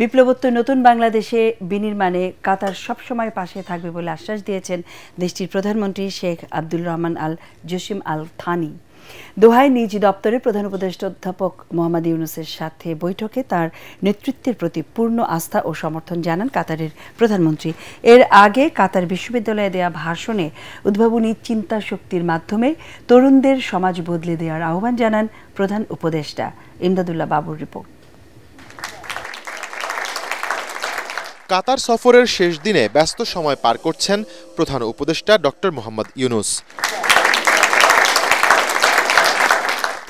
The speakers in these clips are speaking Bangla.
বিপ্লবোত্তর নতুন বাংলাদেশে বিনির্মাণে কাতার সবসময় পাশে থাকবে বলে আশ্বাস দিয়েছেন দেশটির প্রধানমন্ত্রী শেখ আব্দুল রহমান আল জসিম আল থানি। দোহায় নিজ দপ্তরে প্রধান উপদেষ্টা অধ্যাপক মোহাম্মদ ইউনূসের সাথে বৈঠকে তার নেতৃত্বের প্রতি পূর্ণ আস্থা ও সমর্থন জানান কাতারের প্রধানমন্ত্রী। এর আগে কাতার বিশ্ববিদ্যালয়ে দেয়া ভাষণে উদ্ভাবনী চিন্তা শক্তির মাধ্যমে তরুণদের সমাজ বদলে দেওয়ার আহ্বান জানান প্রধান উপদেষ্টা। ইমদাদুল্লাহ বাবুর রিপোর্ট। কাতার সফরের শেষ দিনে ব্যস্ত সময় পার করছেন প্রধান উপদেষ্টা ডক্টর মোহাম্মদ ইউনূস।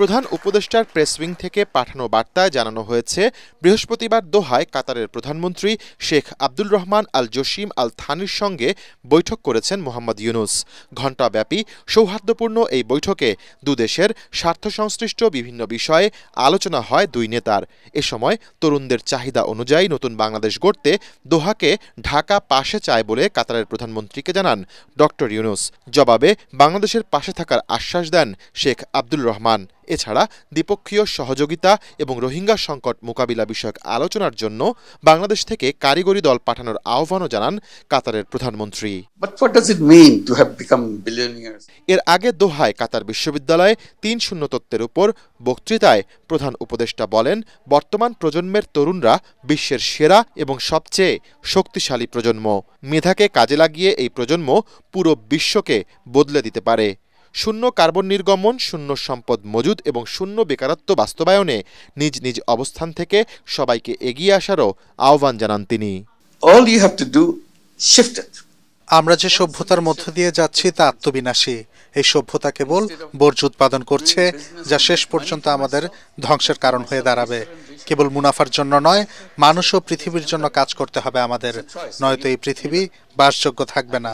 প্রধান উপদেষ্টার প্রেস উইং থেকে পাঠানো বার্তায় জানানো হয়েছে, বৃহস্পতিবার দোহায় কাতারের প্রধানমন্ত্রী শেখ আব্দুল রহমান আল জসিম আল থানির সঙ্গে বৈঠক করেছেন মোহাম্মদ ইউনূস। ঘণ্টাব্যাপী সৌহার্দ্যপূর্ণ এই বৈঠকে দুদেশের স্বার্থ সংশ্লিষ্ট বিভিন্ন বিষয়ে আলোচনা হয় দুই নেতার। এ সময় তরুণদের চাহিদা অনুযায়ী নতুন বাংলাদেশ গড়তে দোহাকে ঢাকা পাশে চায় বলে কাতারের প্রধানমন্ত্রীকে জানান ডক্টর ইউনূস। জবাবে বাংলাদেশের পাশে থাকার আশ্বাস দেন শেখ আব্দুল রহমান। এছাড়া দ্বিপক্ষীয় সহযোগিতা এবং রোহিঙ্গা সংকট মোকাবিলা বিষয়ক আলোচনার জন্য বাংলাদেশ থেকে কারিগরি দল পাঠানোর আহ্বানও জানান কাতারের প্রধানমন্ত্রী। এর আগে দোহায় কাতার বিশ্ববিদ্যালয়ে ৩-০ তত্ত্বের উপর বক্তৃতায় প্রধান উপদেষ্টা বলেন, বর্তমান প্রজন্মের তরুণরা বিশ্বের সেরা এবং সবচেয়ে শক্তিশালী প্রজন্ম। মেধাকে কাজে লাগিয়ে এই প্রজন্ম পুরো বিশ্বকে বদলে দিতে পারে। শূন্য কার্বন নির্গমন, শূন্য সম্পদ মজুদ এবং শূন্য বেকারত্ব বাস্তবায়নে নিজ নিজ অবস্থান থেকে সবাইকে এগিয়ে আসারও আহ্বান জানান তিনি। আমরা যে সভ্যতার মধ্য দিয়ে যাচ্ছি তা আত্মবিনাশী। এই সভ্যতা কেবল বর্জ্য উৎপাদন করছে, যা শেষ পর্যন্ত আমাদের ধ্বংসের কারণ হয়ে দাঁড়াবে। কেবল মুনাফার জন্য নয়, মানুষ ও পৃথিবীর জন্য কাজ করতে হবে আমাদের, নয়তো এই পৃথিবী বাসযোগ্য থাকবে না।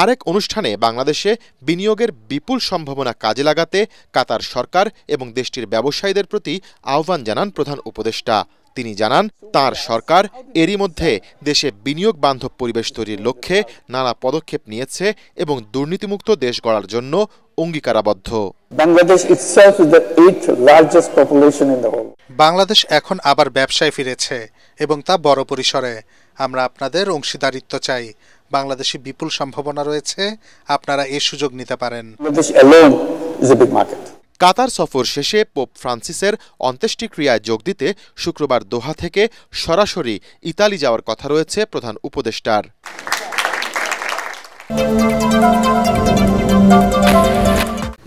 আরেক অনুষ্ঠানে বাংলাদেশে বিনিয়োগের বিপুল সম্ভাবনা কাজে লাগাতে কাতার সরকার এবং দেশটির ব্যবসায়ীদের প্রতি আহ্বান জানান প্রধান উপদেষ্টা। তিনি জানান, তার সরকার এরই মধ্যে দেশে বিনিয়োগ বান্ধব পরিবেশ তৈরির লক্ষ্যে নানা পদক্ষেপ নিয়েছে এবং দুর্নীতিমুক্ত দেশ গড়ার জন্য অঙ্গীকারাবদ্ধ। বাংলাদেশ এখন আবার ব্যবসায় ফিরেছে এবং তা বড় পরিসরে। আমরা আপনাদের অংশীদারিত্ব চাই। বাংলাদেশে বিপুল সম্ভাবনা রয়েছে, আপনারা এই সুযোগ নিতে পারেন। কাতার সফর শেষে পোপ ফ্রান্সিসের অন্ত্যেষ্টিক্রিয়ায় যোগ দিতে শুক্রবার দোহা থেকে সরাসরি ইতালি যাওয়ার কথা রয়েছে প্রধান উপদেষ্টার।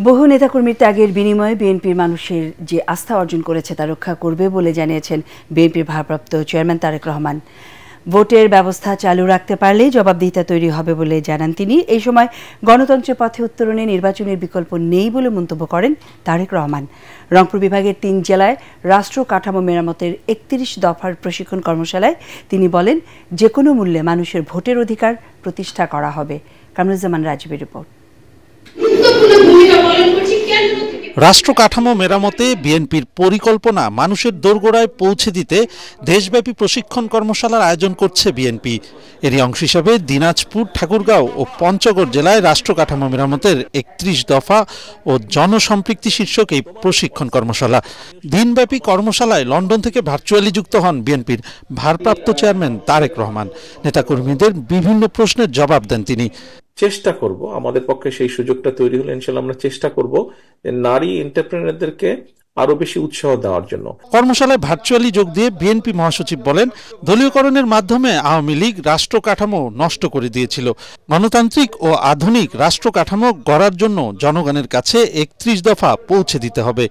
বহু নেতাকর্মীর ত্যাগের বিনিময়ে বিএনপির মানুষের যে আস্থা অর্জন করেছে তা রক্ষা করবে বলে জানিয়েছেন বিএনপির ভারপ্রাপ্ত চেয়ারম্যান তারেক রহমান। ভোটের ব্যবস্থা চালু রাখতে পারলেই জবাবদিহিতা তৈরি হবে বলে জানান তিনি। এই সময় গণতন্ত্রের পথে উত্তরণে নির্বাচনের বিকল্প নেই বলে মন্তব্য করেন তারেক রহমান। রংপুর বিভাগের ৩ জেলায় রাষ্ট্র কাঠামো মেরামতের ৩১ দফার প্রশিক্ষণ কর্মশালায় তিনি বলেন, যে কোনো মূল্যে মানুষের ভোটের অধিকার প্রতিষ্ঠা করা হবে। কামরুজ্জামান রাজীবের রিপোর্ট। রাষ্ট্র কাঠামো মেরামতে বিএনপির পরিকল্পনা মানুষের দোরগোড়ায় পৌঁছে দিতে দেশব্যাপী প্রশিক্ষণ কর্মশালার আয়োজন করছে বিএনপি। এরই অংশ হিসাবে দিনাজপুর, ঠাকুরগাঁও ও পঞ্চগড় জেলায় রাষ্ট্র কাঠামো মেরামতের ৩১ দফা ও জনসম্পৃক্তি শীর্ষক এই প্রশিক্ষণ কর্মশালা। দিনব্যাপী কর্মশালায় লন্ডন থেকে ভার্চুয়ালি যুক্ত হন বিএনপির ভারপ্রাপ্ত চেয়ারম্যান তারেক রহমান। নেতাকর্মীদের বিভিন্ন প্রশ্নের জবাব দেন তিনি। চেষ্টা করব, আমাদের পক্ষে সেই সুযোগটা তৈরি হলে ইনশাআল্লাহ আমরা চেষ্টা করব নারী এন্টারপ্রেনারদেরকে আরো বেশি উৎসাহ দেওয়ার জন্য। কর্মশালায় ভার্চুয়ালি যোগ দিয়ে বিএনপি মহাসচিব বলেন, দলীয়করণের মাধ্যমে আওয়ামী লীগ রাষ্ট্র কাঠামো নষ্ট করে দিয়েছিল। গণতান্ত্রিক ও আধুনিক রাষ্ট্র কাঠামো গড়ার জন্য জনগণের কাছে ৩১ দফা পৌঁছে দিতে হবে।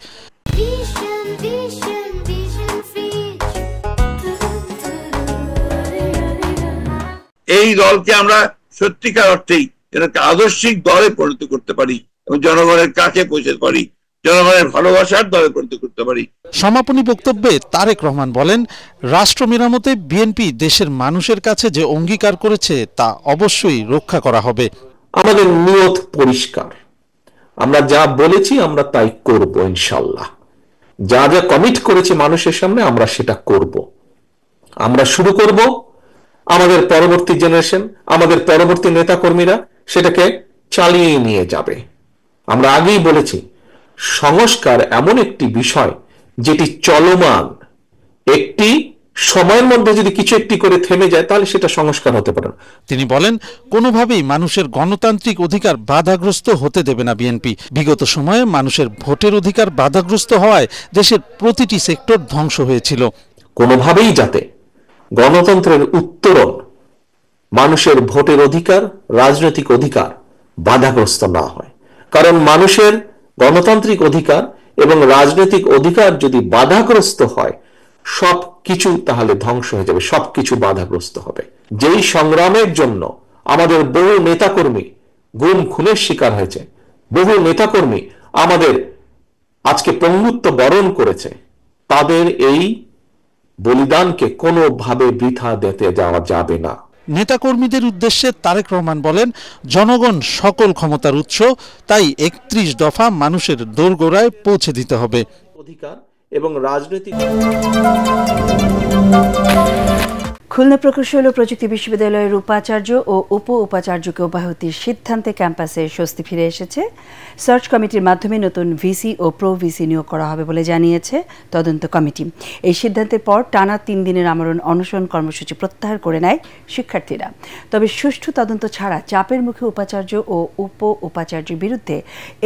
এই দলকে আমরা সত্যিকার অর্থেই একটা আদর্শিক দলে পরিণত করতে পারি এবং জনগণের কাছে পৌঁছাতে পারি, জনগণের ভালোবাসার দলে পরিণত করতে পারি। সমাপনী বক্তব্যে তারেক রহমান বলেন, রাষ্ট্র মেরামতে বিএনপি দেশের মানুষের কাছে যে অঙ্গীকার করেছে তা অবশ্যই রক্ষা করা হবে। আমাদের নিয়ত পরিষ্কার, আমরা যা বলেছি আমরা তাই করব ইনশাআল্লাহ। যা যা কমিট করেছি মানুষের সামনে আমরা সেটা করব। আমরা শুরু করব, আমাদের পরবর্তী জেনারেশন, আমাদের পরবর্তী নেতাকর্মীরা সেটাকে চালিয়ে নিয়ে যাবে। আমরা আগেই বলেছি সংস্কার এমন একটি বিষয় যেটি চলমান, একটি সময়ের মধ্যে যদি কিছু একটি করে থেমে যায় তাহলে সেটা সংস্কার হতে পারে না। তিনি বলেন, কোনোভাবেই মানুষের গণতান্ত্রিক অধিকার বাধাগ্রস্ত হতে দেবে না বিএনপি। বিগত সময়ে মানুষের ভোটের অধিকার বাধাগ্রস্ত হওয়ায় দেশের প্রতিটি সেক্টর ধ্বংস হয়েছিল। কোনোভাবেই যাতে গণতন্ত্রের উত্তরণ, মানুষের ভোটের অধিকার, রাজনৈতিক অধিকার বাধাগ্রস্ত না হয়। কারণ মানুষের গণতান্ত্রিক অধিকার এবং রাজনৈতিক অধিকার যদি বাধাগ্রস্ত হয়, সবকিছু তাহলে ধ্বংস হয়ে যাবে, সবকিছু বাধাগ্রস্ত হবে। যেই সংগ্রামের জন্য আমাদের বহু নেতাকর্মী গুম খুনের শিকার হয়েছে, বহু নেতাকর্মী আমাদের আজকে পঙ্গুত্ব বরণ করেছে, তাদের এই বলিদানকে কোনোভাবে বৃথা দিতে যাওয়া যাবে না। নেতাকর্মীদের উদ্দেশ্যে তারেক রহমান বলেন, জনগণ সকল ক্ষমতার উৎস, তাই ৩১ দফা মানুষের দোরগোড়ায় পৌঁছে দিতে হবে। অধিকার এবং রাজনৈতিক। খুলনা প্রকৌশল ও প্রযুক্তি বিশ্ববিদ্যালয়ের উপাচার্য ও উপ উপাচার্যকে অব্যাহতির সিদ্ধান্তে ক্যাম্পাসে স্বস্তি ফিরে এসেছে। সার্চ কমিটির মাধ্যমে নতুন ভিসি ও প্রো ভিসি নিয়োগ করা হবে বলে জানিয়েছে তদন্ত কমিটি। এই সিদ্ধান্তের পর টানা ৩ দিনের আমরণ অনশন কর্মসূচি প্রত্যাহার করে নেয় শিক্ষার্থীরা। তবে সুষ্ঠু তদন্ত ছাড়া চাপের মুখে উপাচার্য ও উপ উপাচার্যের বিরুদ্ধে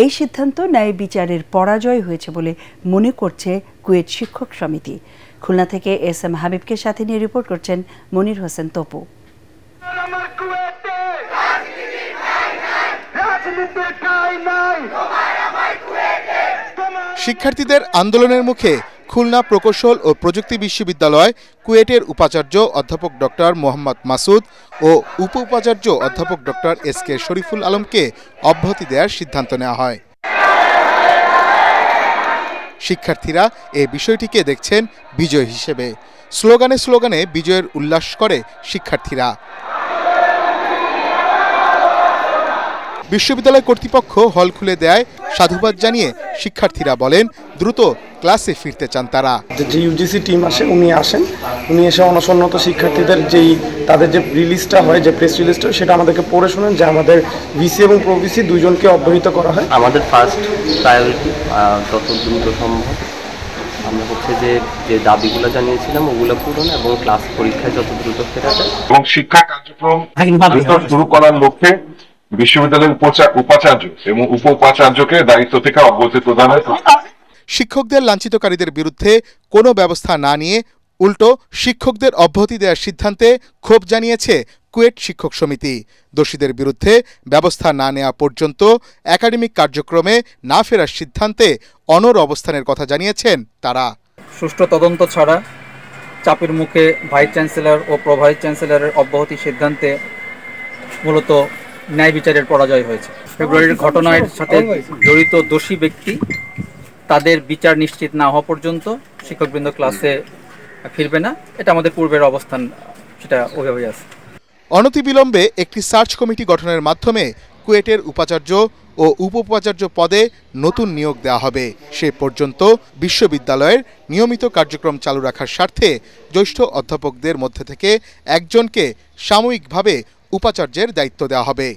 এই সিদ্ধান্ত ন্যায় বিচারের পরাজয় হয়েছে বলে মনে করছে কুয়েট শিক্ষক সমিতি। খুলনা থেকে এস.এম. হাবিবকে সাথে নিয়ে রিপোর্ট করছেন মনির হোসেন তপু। শিক্ষার্থীদের আন্দোলনের মুখে খুলনা প্রকৌশল ও প্রযুক্তি বিশ্ববিদ্যালয় কুয়েটের উপাচার্য অধ্যাপক ডক্টর মোহাম্মদ মাসুদ ও উপ উপাচার্য অধ্যাপক ডক্টর এস.কে. শরীফুল আলমকে অব্যাহতি দেওয়ার সিদ্ধান্ত নেওয়া হয়। শিক্ষার্থীরা এই বিষয়টিকে দেখছেন বিজয় হিসেবে। স্লোগানে স্লোগানে বিজয়ের উল্লাস করে শিক্ষার্থীরা। বিশ্ববিদ্যালয় কর্তৃপক্ষ হল খুলে দেয় সাধুবাদ জানিয়ে শিক্ষার্থীরা বলেন, দ্রুত ক্লাসে ফিরতে চান তারা। যে ইউজিসি টিম উনি এসে অনশনরত শিক্ষার্থীদের তাদের যে রিলিজটা হয়, যে প্রেস রিলিজটা, সেটা আমাদেরকে পড়ে শোনেন যে আমাদের ভিসি এবং প্রো ভিসি দুজনকে অব্যাহত করা হয়। আমাদের ফার্স্ট প্রায়োরিটি যত দ্রুত সম্ভব আমরা হচ্ছে যে দাবিগুলো জানিয়েছিলাম ওগুলো পূরণ এবং ক্লাস পরীক্ষায় যত দ্রুত ফেরা যায় এবং শিক্ষা কার্যক্রম শুরু করার লক্ষ্যে বিশ্ববিদ্যালয়ের উপাচার্য এবং উপ উপাচার্যকে দায়িত্ব থেকে অব্যাহতি প্রদানের। শিক্ষকদের লাঞ্ছিতকারীদের বিরুদ্ধে কোনো ব্যবস্থা না নিয়ে উল্টো শিক্ষকদের অব্যাহতি দেওয়ার সিদ্ধান্তে ক্ষোভ জানিয়েছে কুয়েট শিক্ষক সমিতি। দোষীদের বিরুদ্ধে ব্যবস্থা না নেওয়া পর্যন্ত একাডেমিক কার্যক্রমে না ফেরার সিদ্ধান্তে অনড় অবস্থানের কথা জানিয়েছেন তারা। সুষ্ঠু তদন্ত ছাড়া চাপের মুখে ভাইস চ্যান্সেলর ও প্রো ভাইস চ্যান্সেলরের অব্যাহতি সিদ্ধান্তে মূলত ন্যায় বিচারের পরাজয় হয়েছে। ফেব্রুয়ারির ঘটনার সাথে জড়িত দোষী ব্যক্তি তাদের বিচার নিশ্চিত না হওয়া পর্যন্ত শিক্ষকবৃন্দ ক্লাসে ফিরবে না। এটা আমাদের পূর্বের অবস্থান, সেটা ওইভাবেই আছে। অনতিবিলম্বে একটি সার্চ কমিটি গঠনের মাধ্যমে কুয়েটের উপাচার্য ও উপ উপাচার্য পদে নতুন নিয়োগ দেওয়া হবে। সে পর্যন্ত বিশ্ববিদ্যালয়ের নিয়মিত কার্যক্রম চালু রাখার স্বার্থে জ্যেষ্ঠ অধ্যাপকদের মধ্যে থেকে একজনকে সাময়িকভাবে উপাচার্যের দায়িত্ব দেওয়া হবে।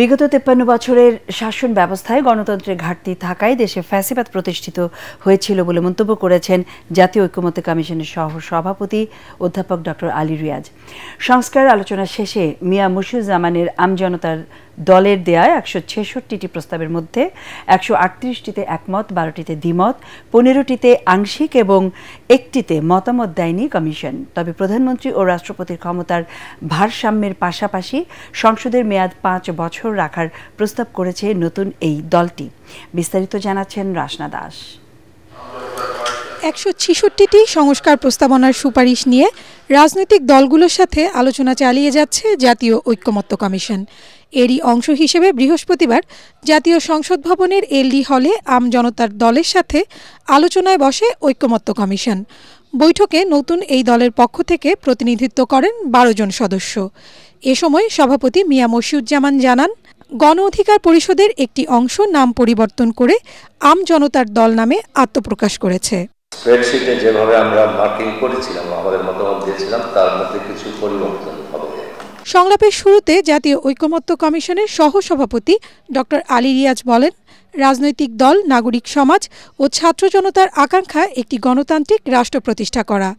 বিগত 53 বছরের শাসন ব্যবস্থায় গণতন্ত্রের ঘাটতি থাকায় দেশে ফ্যাসিবাদ প্রতিষ্ঠিত হয়েছিল বলে মন্তব্য করেছেন জাতীয় ঐকমত্য কমিশনের সহ-সভাপতি অধ্যাপক ডক্টর আলী রিয়াজ। সংস্কার আলোচনা শেষে মিয়া মুশিউজ্জামানের আমজনতার দলের দেয়া 166টি প্রস্তাবের মধ্যে 138টিতে একমত, 12টিতে দ্বিমত, 15টিতে আংশিক এবং 1টিতে মতামত দেয়নি কমিশন। তবে প্রধানমন্ত্রী ও রাষ্ট্রপতির ক্ষমতার ভারসাম্যের পাশাপাশি সংসদের মেয়াদ 5 বছর রাখার প্রস্তাব করেছে নতুন এই দলটি। বিস্তারিত জানাচ্ছেন রাসনা দাস। 166টি সংস্কার প্রস্তাবনার সুপারিশ নিয়ে রাজনৈতিক দলগুলোর সাথে আলোচনা চালিয়ে যাচ্ছে জাতীয় ঐকমত্য কমিশন। এরই অংশ হিসেবে বৃহস্পতিবার জাতীয় সংসদ ভবনের এলডি হলে আমজনতার দলের সাথে আলোচনায় বসে ঐকমত্য কমিশন। বৈঠকে নতুন এই দলের পক্ষ থেকে প্রতিনিধিত্ব করেন 12 জন সদস্য। এ সময় সভাপতি মিয়া মশিউজ্জামান জানান, গণ অধিকার পরিষদের একটি অংশ নাম পরিবর্তন করে আমজনতার দল নামে আত্মপ্রকাশ করেছে। স্প্রেডশিটে যেভাবে আমরা মার্কিং করেছিলাম, আমাদের মতামত দিয়েছিলাম, তার মধ্যে কিছু পরিবর্তন হবে। সংলাপের শুরুতে জাতীয় ঐকমত্য কমিশনের সহসভাপতি ডক্টর আলী রিয়াজ বলেন, রাজনৈতিক দল, নাগরিক সমাজ ও ছাত্র জনতার আকাঙ্ক্ষা একটি গণতান্ত্রিক রাষ্ট্র প্রতিষ্ঠা করা।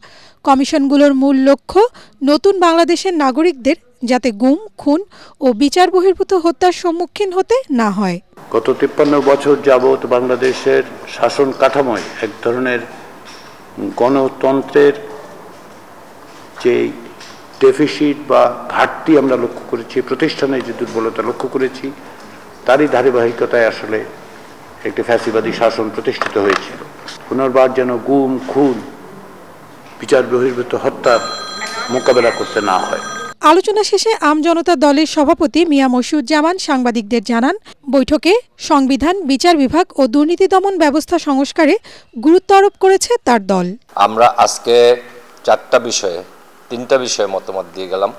কমিশনগুলোর মূল লক্ষ্য নতুন বাংলাদেশের নাগরিকদের যাতে গুম, খুন ও বিচার বহির্ভূত হত্যার সম্মুখীন হতে না হয়। গত 53 বছর যাবৎ বাংলাদেশের শাসন কাঠামোয় এক ধরনের গণতন্ত্রের যে ডেফিসিট বা ঘাটতি আমরা লক্ষ্য করেছি, প্রতিষ্ঠানের যে দুর্বলতা লক্ষ্য করেছি, তারই ধারাবাহিকতায় আসলে একটি ফ্যাসিবাদী শাসন প্রতিষ্ঠিত হয়েছিল। পুনর্বার যেন গুম, খুন, বিচার বহির্ভূত হত্যার মোকাবেলা করতে না হয়। আলোচনা শেষে আমজনতা দলের সভাপতি মিয়া মশিউজ্জামান সাংবাদিকদের জানান, বৈঠকে সংবিধান, বিচার বিভাগ ও দুর্নীতি দমন ব্যবস্থা সংস্কারে গুরুত্ব আরোপ করেছে তার দল। আমরা আজকে 3টা বিষয়ে মতামত দিয়ে গেলাম।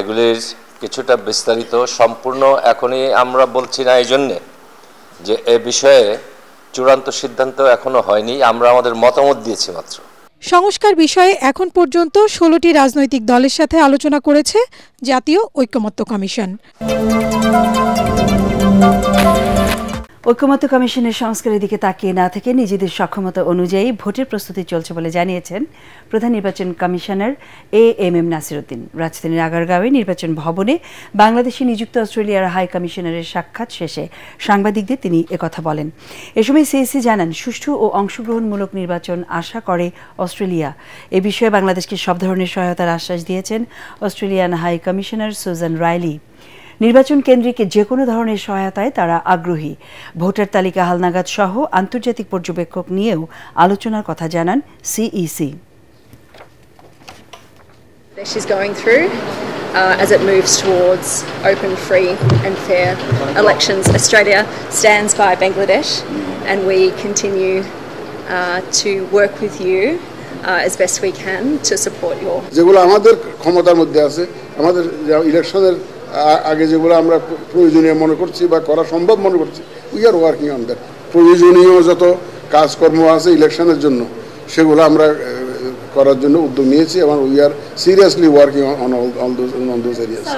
এগুলির কিছুটা বিস্তারিত সম্পূর্ণ এখনই আমরা বলছি না, এই জন্যে যে এ বিষয়ে চূড়ান্ত সিদ্ধান্ত এখনো হয়নি, আমরা আমাদের মতামত দিয়েছি মাত্র। সংস্কার বিষয়ে এখন পর্যন্ত 16টি রাজনৈতিক দলের সাথে আলোচনা করেছে জাতীয় ঐকমত্য কমিশন। ঐকমত্য কমিশনের সংস্কারের দিকে তাকিয়ে না থেকে নিজেদের সক্ষমতা অনুযায়ী ভোটের প্রস্তুতি চলছে বলে জানিয়েছেন প্রধান নির্বাচন কমিশনার AMM নাসির উদ্দিন। রাজধানীর আগারগাঁওয়ে নির্বাচন ভবনে বাংলাদেশে নিযুক্ত অস্ট্রেলিয়ার হাই কমিশনারের সাক্ষাৎ শেষে সাংবাদিকদের তিনি একথা বলেন। এ সময় সিএসি জানান, সুষ্ঠু ও অংশগ্রহণমূলক নির্বাচন আশা করে অস্ট্রেলিয়া। এ বিষয়ে বাংলাদেশকে সব ধরনের সহায়তার আশ্বাস দিয়েছেন Australian high commissioner Suzanne Riley. নির্বাচন কেন্দ্রিক যে কোনো ধরনের সহায়তায় তারা আগ্রহী। ভোটার তালিকা হালনাগাদ সহ আন্তর্জাতিক পর্যবেক্ষক নিয়েও আলোচনার কথা জানান CEC. She's going through as it moves towards open, free and fair elections. Australia stands by Bangladesh and we continue to work with you as best we can to support your. যেগুলো আমাদের ক্ষমতার মধ্যে আছে, আমাদের ইলেকশনের আগে যেগুলো আমরা প্রয়োজনীয় মনে করছি বা করা সম্ভব মনে করছি, we are working on that. প্রয়োজনীয় যত কাজকর্ম আছে ইলেকশনের জন্য সেগুলো আমরা করার জন্য উদ্যোগ নিয়েছি এবং we are seriously working on all those areas.